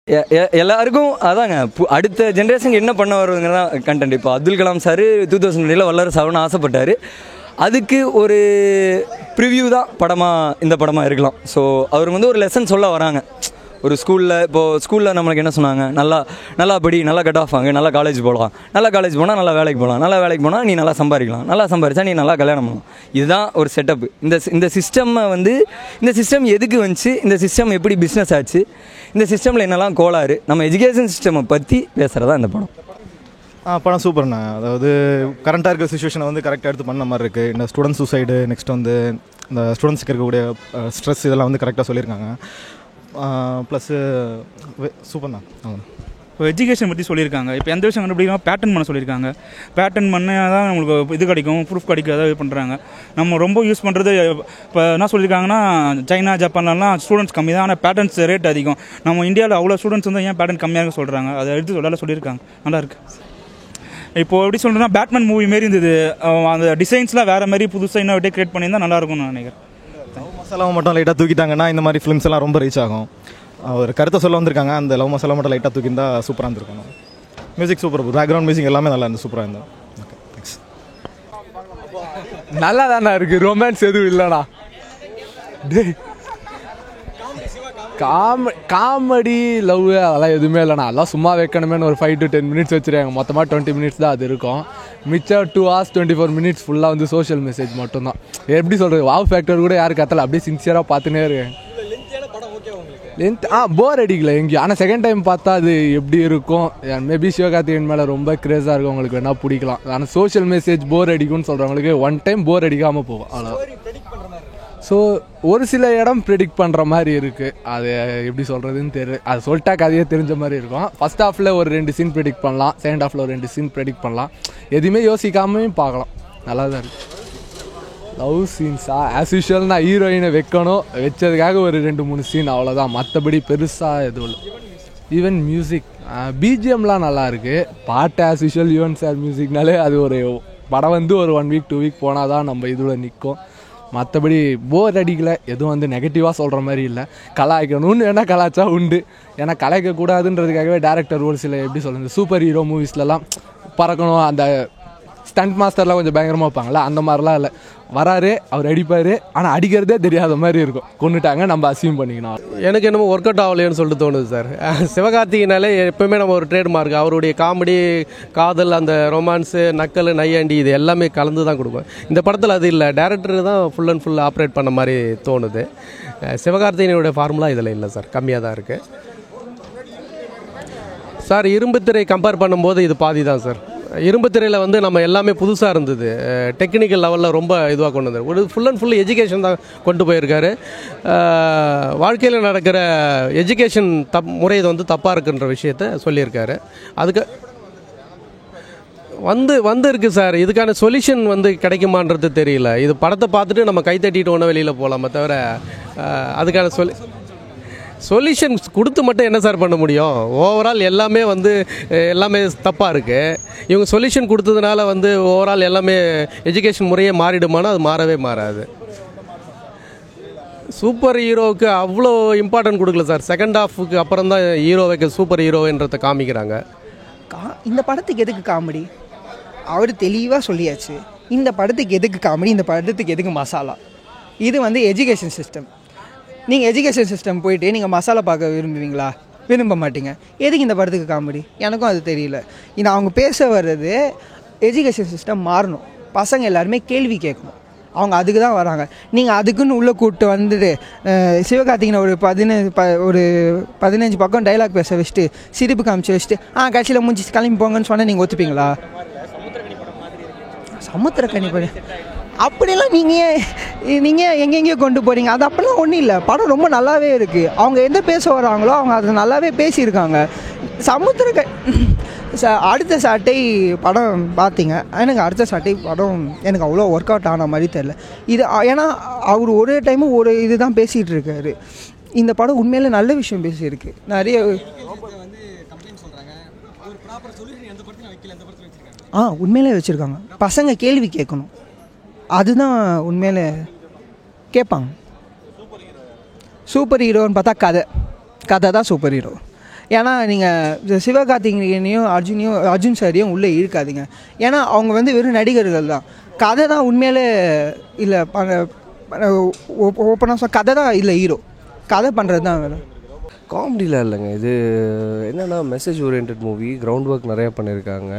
எல்லாருக்கும் அதாங்க அடுத்த ஜென்ரேஷனுக்கு என்ன பண்ண வருவதுங்க தான் கண்டென்ட். இப்போ அப்துல் கலாம் சார் 2020 வல்லரசு ஆகணும்னு ஆசைப்பட்டார். அதுக்கு ஒரு ப்ரிவ்யூ தான் படமாக இந்த படமாக இருக்கலாம். ஸோ அவர் வந்து ஒரு லெசன் சொல்ல வராங்க. ஒரு ஸ்கூலில் நம்மளுக்கு என்ன சொன்னாங்க, நல்லா படி, நல்லா கட் ஆஃப் ஆகு, நல்லா காலேஜ் போகலாம், நல்லா காலேஜ் போனால் நல்லா வேலைக்கு போகலாம், நல்லா வேலைக்கு போனால் நீ நல்லா சம்பாதிக்கலாம், நல்லா சம்பாதிச்சா நீ நல்லா கல்யாணம் பண்ணலாம். இதுதான் ஒரு செட்டப்பு. இந்த சிஸ்டம்மை வந்து இந்த சிஸ்டம் எதுக்கு வந்துச்சு, இந்த சிஸ்டம் எப்படி பிஸ்னஸ் ஆச்சு, இந்த சிஸ்டமில் என்னெல்லாம் கோளாறு, நம்ம எஜுகேஷன் சிஸ்டமை பற்றி பேசுகிறதா இந்த படம். படம் சூப்பர்ண்ணா. அதாவது கரண்ட்டாக இருக்கிற சுச்சுவேஷனை வந்து கரெக்டாக எடுத்து பண்ண மாதிரி இருக்குது. இந்த ஸ்டூடெண்ட் சூசைடு, நெக்ஸ்ட் வந்து இந்த ஸ்டூடெண்ட்ஸுக்கு இருக்கக்கூடிய ஸ்ட்ரெஸ், இதெல்லாம் வந்து கரெக்டாக சொல்லியிருக்காங்க. ப்ளஸ்ஸு சூப்பர்ண்ணா. இப்போ எஜுகேஷன் பற்றி சொல்லியிருக்காங்க. இப்போ எந்த விஷயம் கண்டுபிடிக்காம பேட்டர்ன் பண்ண சொல்லியிருக்காங்க. பேட்டர்ன் பண்ணால் தான் நம்மளுக்கு இது கிடைக்கும், ப்ரூஃப் கிடைக்கும். அதாவது இது பண்ணுறாங்க. நம்ம ரொம்ப யூஸ் பண்ணுறது இப்போ என்ன சொல்லியிருக்காங்கன்னா, சைனா ஜப்பான்லாம் ஸ்டூடெண்ட்ஸ் கம்மி தான், ஆனால் பேட்டர்ன்ஸ் ரேட் அதிகம். நம்ம இந்தியாவில் அவ்வளோ ஸ்டூடெண்ட்ஸ் வந்து ஏன் பேட்டர்ன் கம்மியாக சொல்கிறாங்க, அதை எடுத்து சொல்லியிருக்காங்க. நல்லாயிருக்கு. இப்போது எப்படி சொல்கிறேன்னா, பேட்மேன் மூவி மாரி இருந்தது. அந்த டிசைன்ஸ்லாம் வேறு மாதிரி புதுசாக இன்னும் கிரியேட் பண்ணியிருந்தால் நல்லாயிருக்கும்னு நான் நினைக்கிறேன். லவ் மசாலாவை மட்டும் லைட்டாக தூக்கிட்டாங்கன்னா இந்த மாதிரி ஃபிலிம்ஸ் எல்லாம் ரொம்ப ரீச் ஆகும். ஒரு கருத்தை சொல்ல வந்திருக்காங்க. அந்த லவ் மசாலா மட்டும் லைட்டாக தூக்கியிருந்தா சூப்பராக இருந்திருக்கணும். மியூசிக் சூப்பர், பேக்ரவுண்ட் மியூசிக் எல்லாமே நல்லா இருந்து சூப்பராக இருந்தால். Okay, thanks. நல்லா தானே இருக்குது, ரொமான்ஸ் எதுவும் இல்லைண்ணா. காமெடி லவ் அதெல்லாம் எதுவுமே இல்லைண்ணா. அதெல்லாம் சும்மா வைக்கணுமேனு ஒரு 5 to 10 minutes வச்சுருக்காங்க. மொத்தமாக 20 minutes தான் அது இருக்கும். மிச்சம் 2 hours 24 minutes ஃபுல்லாக வந்து சோஷியல் மெசேஜ் மட்டும்தான். எப்படி சொல்கிறது, வாவ் ஃபேக்டர் கூட யாரும் கத்தலை, அப்படியே சின்சியராக பார்த்துனே இருக்கேன். லென்த் போர் அடிக்கல எங்கேயும். ஆனால் செகண்ட் டைம் பார்த்தா அது எப்படி இருக்கும், மேபி சிவகார்த்திகேயன் மேலே ரொம்ப கிரேஸாக இருக்கும், உங்களுக்கு வேணால் பிடிக்கலாம். ஆனால் சோஷியல் மெசேஜ் போர் அடிக்கும்னு சொல்கிறவங்களுக்கு ஒன் டைம் போர் அடிக்காமல் போகும், அவ்வளோ. ஸோ ஒரு சில இடம் ப்ரெடிக்ட் பண்ணுற மாதிரி இருக்குது. அது எப்படி சொல்கிறதுன்னு தெரியல. அது சொல்லிட்டா கதையே தெரிஞ்ச மாதிரி இருக்கும். ஃபஸ்ட் ஹாஃபில் ஒரு 2 சீன் ப்ரெடிக்ட் பண்ணலாம், செகண்ட் ஹாஃபில் ஒரு 2 சீன் ப்ரெடிக்ட் பண்ணலாம். எதுவுமே யோசிக்காமையும் பார்க்கலாம், நல்லா தான் இருக்குது. லவ் சீன்ஸா ஆஸ் யூஷுவல் நான் ஹீரோயினை வச்சதுக்காக ஒரு 2-3 சீன் அவ்வளோதான். மற்றபடி பெருசாக எதுவும் இல்லை. ஈவன் மியூசிக் பிஜிஎம்லாம் நல்லா இருக்குது. பாட்டு ஆஸ் யூஷுவல் யுவன் சார் மியூசிக்னாலே அது ஒரு படம் வந்து ஒரு 1 week 2 week போனால் தான் நம்ம இதில் நிற்கும். மற்றபடி போர் அடிக்கலை. எதுவும் வந்து நெகட்டிவாக சொல்கிற மாதிரி இல்லை. கலாய்க்கணும்னு வேணால் கலாய்ச்சா உண்டு. ஏன்னா கலாய்க்கக்கூடாதுன்றதுக்காகவே டேரக்டர் ஒரு சில எப்படி சொல்கிறது, சூப்பர் ஹீரோ மூவிஸ்லலாம் பறக்கணும், அந்த ஸ்டண்ட் மாஸ்டர்லாம் கொஞ்சம் பயங்கரமாக வைப்பாங்களா, அந்த மாதிரிலாம் இல்லை. வராரு, அவர் அடிப்பார், ஆனால் அடிக்கிறதே தெரியாத மாதிரி இருக்கும். கொண்டுட்டாங்க, நம்ம அசியூம் பண்ணிக்கணும். எனக்கு என்னமோ ஒர்க் அவுட் ஆகலையோன்னு சொல்லிட்டு தோணுது சார். சிவகார்த்திகேயனாலே எப்போவுமே நம்ம ஒரு ட்ரேட்மார்க். அவருடைய காமெடி, காதல், அந்த ரொமான்ஸு, நக்கல், நையாண்டி, இது எல்லாமே கலந்து தான் கொடுக்கும். இந்த படத்தில் அது இல்லை. டேரக்டர் தான் ஃபுல் அண்ட் ஃபுல் ஆப்ரேட் பண்ண மாதிரி தோணுது. சிவகார்த்திகேயனுடைய ஃபார்முலா இதில் இல்லை சார், கம்மியாக தான் இருக்குது சார். இரும்புத்திரை கம்பேர் பண்ணும்போது இது பாதி தான் சார். இரும்புத்திரையில் வந்து நம்ம எல்லாமே புதுசாக இருந்தது. டெக்னிக்கல் லெவலில் ரொம்ப இதுவாக கொண்டு வந்தார். ஒரு ஃபுல் அண்ட் ஃபுல் எஜுகேஷன் தான் கொண்டு போயிருக்காரு. வாழ்க்கையில் நடக்கிற எஜுகேஷன் முறை வந்து தப்பாக இருக்குன்ற விஷயத்த சொல்லியிருக்காரு. அதுக்கு இருக்குது சார். இதுக்கான சொல்யூஷன் வந்து கிடைக்குமான்றது தெரியல. இது படத்தை பார்த்துட்டு நம்ம கைத்தட்டிட்டு ஒன்று வெளியில் போகலாமே தவிர அதுக்கான சொல்யூஷன் கொடுத்து மட்டும் என்ன சார் பண்ண முடியும்? ஓவரால் எல்லாமே தப்பாக இருக்குது. இவங்க சொல்யூஷன் கொடுத்ததுனால வந்து ஓவரால் எல்லாமே எஜுகேஷன் முறையே மாறிடுமானா அது மாறவே மாறாது. சூப்பர் ஹீரோவுக்கு அவ்வளோ இம்பார்ட்டன்ட் கொடுக்கல சார். செகண்ட் ஹாஃபுக்கு அப்புறம் தான் ஹீரோவைக்கு சூப்பர் ஹீரோன்றதை காமிக்கிறாங்க. இந்த படத்துக்கு எதுக்கு காமெடி? அவர் தெளிவாக சொல்லியாச்சு. இந்த படத்துக்கு எதுக்கு காமெடி, இந்த படத்துக்கு எதுக்கு மசாலா? இது வந்து எஜுகேஷன் சிஸ்டம். நீங்கள் எஜுகேஷன் சிஸ்டம் போயிட்டு நீங்கள் மசாலா பார்க்க விரும்புவீங்களா? விரும்ப மாட்டீங்க. எதுக்கு இந்த படத்துக்கு காமெடி? எனக்கும் அது தெரியல. இது அவங்க பேச வர்றது எஜுகேஷன் சிஸ்டம் மாறணும், பசங்க எல்லாருமே கேள்வி கேட்கணும். அவங்க அதுக்கு தான் வராங்க. நீங்கள் அதுக்குன்னு உள்ளே கூப்பிட்டு வந்துட்டு சிவகார்த்திகேயனை ஒரு 15 பக்கம் டைலாக் பேச வச்சுட்டு சிரிப்பு காமிச்சு வச்சுட்டு கட்சியில் முடிச்சு கிளம்பி போங்கன்னு சொன்னால் நீங்கள் ஒத்துப்பீங்களா? சமுத்திரக்கனி படம் அப்படிலாம் நீங்கள் எங்கெங்கேயோ கொண்டு போகிறீங்க. அது அப்படிலாம் ஒன்றும் இல்லை. படம் ரொம்ப நல்லாவே இருக்குது. அவங்க எந்த பேச வராங்களோ அவங்க அதை நல்லாவே பேசியிருக்காங்க. அடுத்த சாட்டை படம் பார்த்தீங்க. எனக்கு அடுத்த சாட்டை படம் எனக்கு அவ்வளோ ஒர்க் அவுட் ஆன மாதிரி தெரில. இது ஏன்னா அவர் ஒரே டைமும் ஒரு இது தான் பேசிகிட்டு இருக்காரு. இந்த படம் உண்மையிலே நல்ல விஷயம் பேசியிருக்கு. நிறைய உண்மையிலே வச்சுருக்காங்க. பசங்க கேள்வி கேட்கணும், அதுதான் உண்மையிலே கேட்பாங்க. சூப்பர் ஹீரோன்னு பார்த்தா கதை தான் சூப்பர் ஹீரோ. ஏன்னா நீங்கள் சிவகார்த்திகேயனையும் அர்ஜுன் சாரையும் உள்ளே இழுக்காதீங்க. ஏன்னா அவங்க வந்து வெறும் நடிகர்கள் தான். கதை தான் உண்மையிலே இல்லை, ஓப்பனாக சொல்ல கதை தான் இல்லை, ஹீரோ கதை பண்ணுறது தான் வேணும். காமெடியில் இல்லைங்க, இது என்னென்னா message orient movie, ground work நிறையா பண்ணியிருக்காங்க.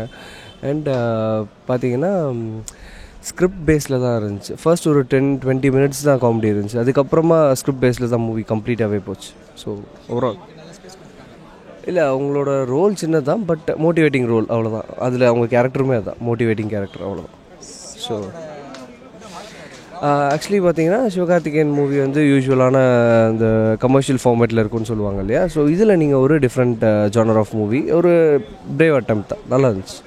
அண்ட் பார்த்தீங்கன்னா ஸ்கிரிப்ட் பேஸில் தான் இருந்துச்சு. ஃபர்ஸ்ட் ஒரு 10-20 மினிட்ஸ் தான் காமெடி இருந்துச்சு, அதுக்கப்புறமா ஸ்கிரிப்ட் பேஸில் தான் மூவி கம்ப்ளீட்டாகவே போச்சு. ஸோ ஓவரால் இல்லை, அவங்களோட ரோல் சின்னது தான், பட் மோட்டிவேட்டிங் ரோல் அவ்வளோதான். அதில் அவங்க கேரக்டருமே அதுதான், மோட்டிவேட்டிங் கேரக்டர் அவ்வளோதான். ஸோ ஆக்சுவலி பார்த்தீங்கன்னா சிவகார்த்திகேயன் மூவி வந்து யூஸ்வலான இந்த கமர்ஷியல் ஃபார்மேட்டில் இருக்குன்னு சொல்லுவாங்க இல்லையா. ஸோ இதில் நீங்கள் ஒரு டிஃப்ரெண்ட் ஜானர் ஆஃப் மூவி, ஒரு பிரேவ் அட்டெம்ப்ட் தான், நல்லா இருந்துச்சு.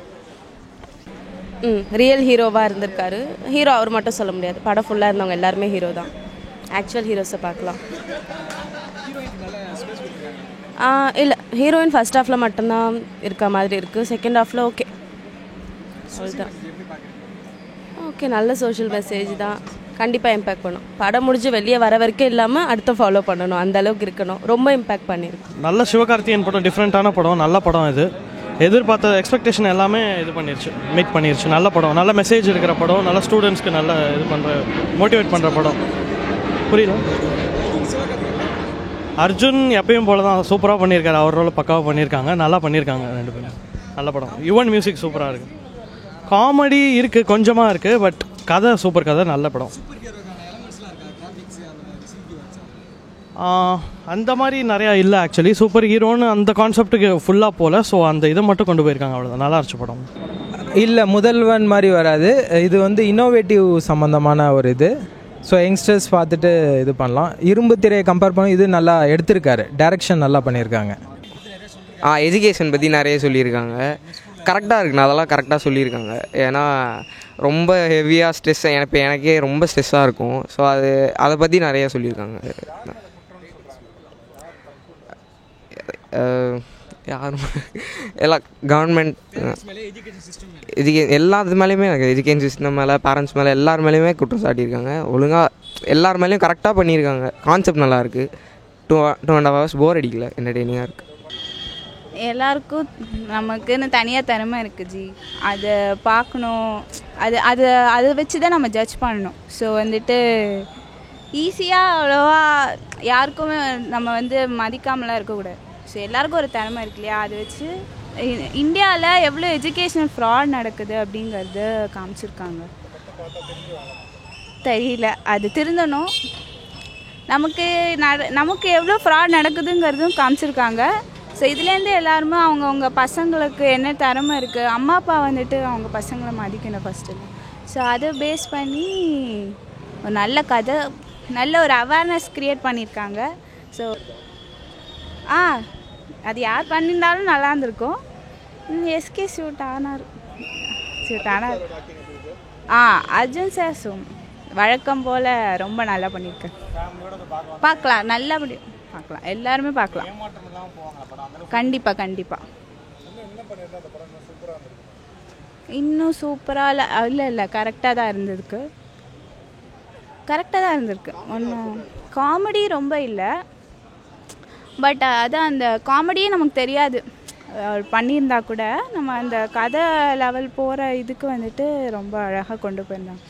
ரியல் ஹீரோவாக இருந்திருக்காரு. ஹீரோ அவர் மட்டும் சொல்ல முடியாது, படம் ஃபுல்லாக இருந்தவங்க எல்லாருமே ஹீரோ தான். ஆக்சுவல் ஹீரோஸை பார்க்கலாம். இல்லை, ஹீரோயின் ஃபர்ஸ்ட் ஹாஃபில் மட்டும்தான் இருக்க மாதிரி இருக்குது. செகண்ட் ஹாஃபில் ஓகே, அவ்வளோதான். ஓகே, நல்ல சோஷியல் மெசேஜ் தான், கண்டிப்பாக இம்பேக்ட் பண்ணும். படம் முடிஞ்சு வெளியே வர வரைக்கும் இல்லாமல் அடுத்த ஃபாலோ பண்ணணும், அந்த அளவுக்கு இருக்கணும். ரொம்ப இம்பேக்ட் பண்ணியிருக்கு. நல்ல சிவகார்த்திகேயன் படம், டிஃப்ரெண்ட்டான படம், நல்ல படம். இது எதிர்பார்த்த எக்ஸ்பெக்டேஷன் எல்லாமே இது பண்ணிருச்சு, மீட் பண்ணிருச்சு. நல்ல படம், நல்ல மெசேஜ் இருக்கிற படம், நல்ல ஸ்டூடெண்ட்ஸ்க்கு நல்ல இது பண்ணுற, மோட்டிவேட் பண்ணுற படம். புரியல? அர்ஜுன் எப்பயும் போல தான் சூப்பராக பண்ணியிருக்காரு, அவர் ரோல் பக்காவாக பண்ணியிருக்காங்க, நல்லா பண்ணியிருக்காங்க ரெண்டு பேரும். நல்ல படம். யுவன் மியூசிக் சூப்பராக இருக்குது. காமெடி இருக்குது, கொஞ்சமாக இருக்குது, பட் கதை சூப்பர் கதை, நல்ல படம். அந்த மாதிரி நிறையா இல்லை ஆக்சுவலி. சூப்பர் ஹீரோன்னு அந்த கான்செப்ட்டுக்கு ஃபுல்லாக போகல. ஸோ அந்த இதை மட்டும் கொண்டு போயிருக்காங்க, அவ்வளோதான். நல்லா இருந்துச்சு படம். இல்லை, முதல்வன் மாதிரி வராது. இது வந்து இன்னோவேட்டிவ் சம்மந்தமான ஒரு இது. ஸோ யங்ஸ்டர்ஸ் பார்த்துட்டு இது பண்ணலாம். இரும்பு திரையை கம்பேர் பண்ணி இது நல்லா எடுத்திருக்காரு, டைரக்ஷன் நல்லா பண்ணியிருக்காங்க. எஜுகேஷன் பற்றி நிறைய சொல்லியிருக்காங்க, கரெக்டாக இருக்குண்ணா, அதெல்லாம் கரெக்டாக சொல்லியிருக்காங்க. ஏன்னா ரொம்ப ஹெவியாக ஸ்ட்ரெஸ், இப்போ எனக்கே ரொம்ப ஸ்ட்ரெஸ்ஸாக இருக்கும். ஸோ அதை பற்றி நிறைய சொல்லியிருக்காங்க. யாரும் எல்லாம் கவர்மெண்ட் எல்லாத்து மேலேயுமே எனக்கு எஜுகேஷன் சிஸ்டம் மேலே, பேரண்ட்ஸ் மேலே, எல்லார் மேலேயுமே குற்றம் சாட்டியிருக்காங்க. ஒழுங்காக எல்லார் மேலேயும் கரெக்டாக பண்ணியிருக்காங்க. கான்செப்ட் நல்லாயிருக்கு. 2.5 hours போர் அடிக்கல, என்டர்டெய்னிங்காக இருக்குது. எல்லாருக்கும் நமக்குன்னு தனியாக திறமை இருக்குது ஜி, அதை பார்க்கணும். அதை வச்சு தான் நம்ம ஜட்ஜ் பண்ணணும். ஸோ வந்துட்டு ஈஸியாக அவ்வளோவா யாருக்குமே நம்ம வந்து மதிக்காமலாம் இருக்கக்கூடாது. ஸோ எல்லாருக்கும் ஒரு திறமை இருக்கு இல்லையா, அதை வச்சு இந்தியாவில் எவ்வளோ எஜுகேஷனல் ஃப்ராட் நடக்குது அப்படிங்கிறது காமிச்சிருக்காங்க. தெரியல, அது திருந்தணும். நமக்கு எவ்வளோ ஃப்ராட் நடக்குதுங்கிறதும் காமிச்சிருக்காங்க. ஸோ இதுலேருந்து எல்லாருமே அவங்கவுங்க பசங்களுக்கு என்ன திறமை இருக்குது, அம்மா அப்பா வந்துட்டு அவங்க பசங்களை மதிக்கணும் ஃபஸ்ட்டு. ஸோ அதை பேஸ் பண்ணி ஒரு நல்ல கதை, நல்ல ஒரு அவேர்னஸ் க்ரியேட் பண்ணியிருக்காங்க. ஸோ அது யார் பண்ணியிருந்தாலும் நல்லா இருந்திருக்கும். எஸ்கே ஷூட் ஆனார். அர்ஜுன் சார் வழக்கம் போல் ரொம்ப நல்லா பண்ணியிருக்கேன். பார்க்கலாம், நல்லபடி பார்க்கலாம், எல்லாருமே பார்க்கலாம். கண்டிப்பாக இன்னும் சூப்பராக இல்லை கரெக்டாக தான் இருந்திருக்கு. ஒன்றும் காமெடி ரொம்ப இல்லை, பட் அதான் அந்த காமெடியே நமக்கு தெரியாது பண்ணியிருந்தா கூட, நம்ம அந்த கதை லெவல் போகிற இதுக்கு வந்துட்டு ரொம்ப அழகாக கொண்டு போயிருந்தாங்க.